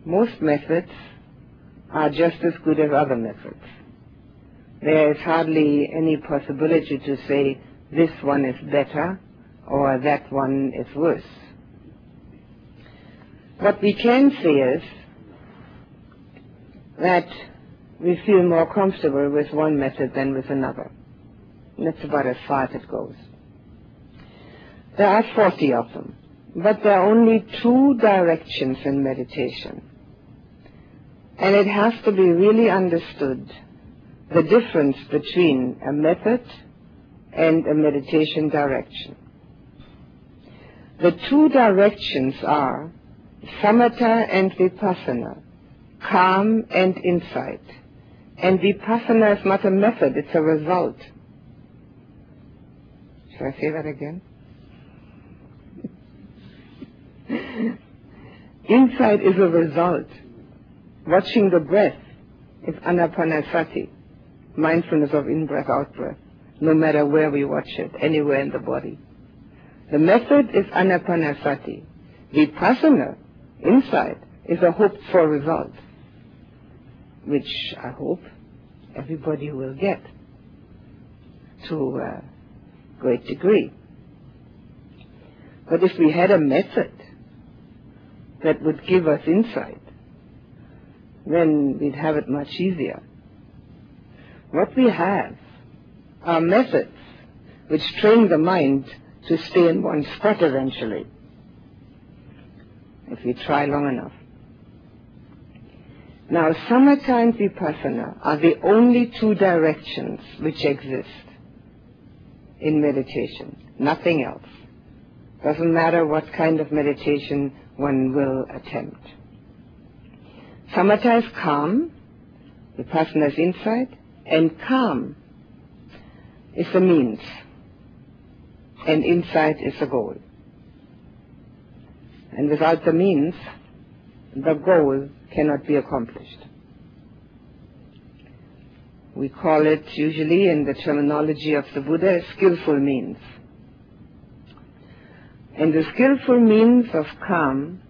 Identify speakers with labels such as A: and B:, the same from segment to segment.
A: most methods are just as good as other methods. There is hardly any possibility to say this one is better or that one is worse. What we can say is that we feel more comfortable with one method than with another. And that's about as far as it goes. There are 40 of them, but there are only 2 directions in meditation. And it has to be really understood, the difference between a method and a meditation direction. The 2 directions are samatha and vipassana, calm and insight. And vipassana is not a method, it's a result. Should I say that again? Insight is a result. Watching the breath is anapanasati, mindfulness of in-breath, out-breath, no matter where we watch it, anywhere in the body. The method is anapanasati. Vipassana, insight, is a hoped-for result, which I hope everybody will get to a great degree. But if we had a method that would give us insight, then we'd have it much easier. What we have are methods which train the mind to stay in one spot eventually, if we try long enough. Now, samatha and vipassana are the only 2 directions which exist in meditation, nothing else. Doesn't matter what kind of meditation one will attempt. Samatha is calm, vipassana is insight, and calm is the means, and insight is the goal. And without the means, the goal cannot be accomplished. We call it usually, in the terminology of the Buddha, skillful means. And the skillful means of calm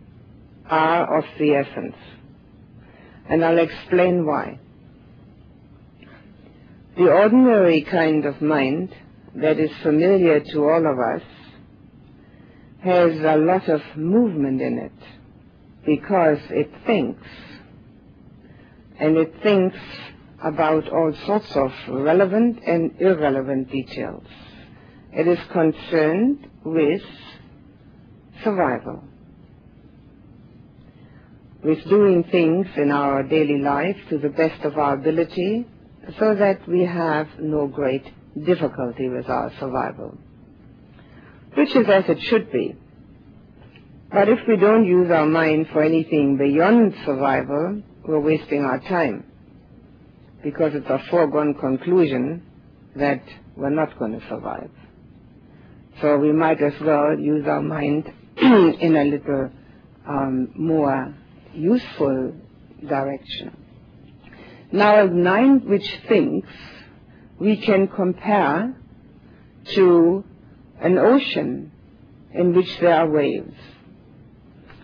A: are of the essence. And I'll explain why. The ordinary kind of mind that is familiar to all of us has a lot of movement in it because it thinks. And it thinks about all sorts of relevant and irrelevant details. It is concerned with survival, with doing things in our daily life to the best of our ability so that we have no great difficulty with our survival, which is as it should be. But if we don't use our mind for anything beyond survival, we're wasting our time, because it's a foregone conclusion that we're not going to survive. So we might as well use our mind in a little more useful direction. Now, a mind which thinks we can compare to an ocean in which there are waves.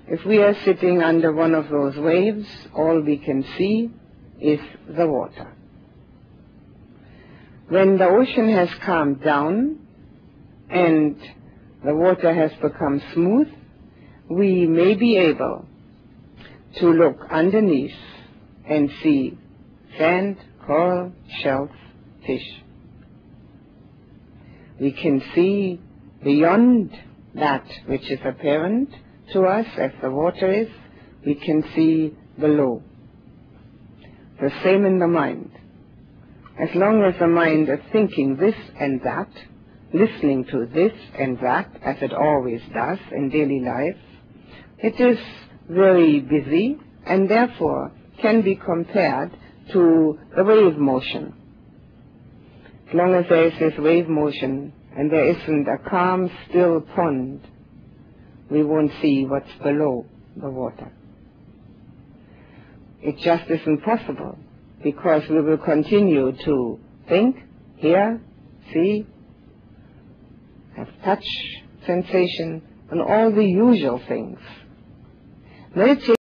A: If we are sitting under one of those waves, all we can see is the water. When the ocean has calmed down and the water has become smooth, we may be able to look underneath and see sand, coral, shells, fish. We can see beyond that which is apparent to us as the water is. We can see below. The same in the mind. As long as the mind is thinking this and that, listening to this and that, as it always does in daily life, it is very busy and therefore can be compared to the wave motion. As long as there is this wave motion and there isn't a calm, still pond, we won't see what's below the water. It just isn't possible, because we will continue to think, hear, see, have touch, sensation, and all the usual things. Meditation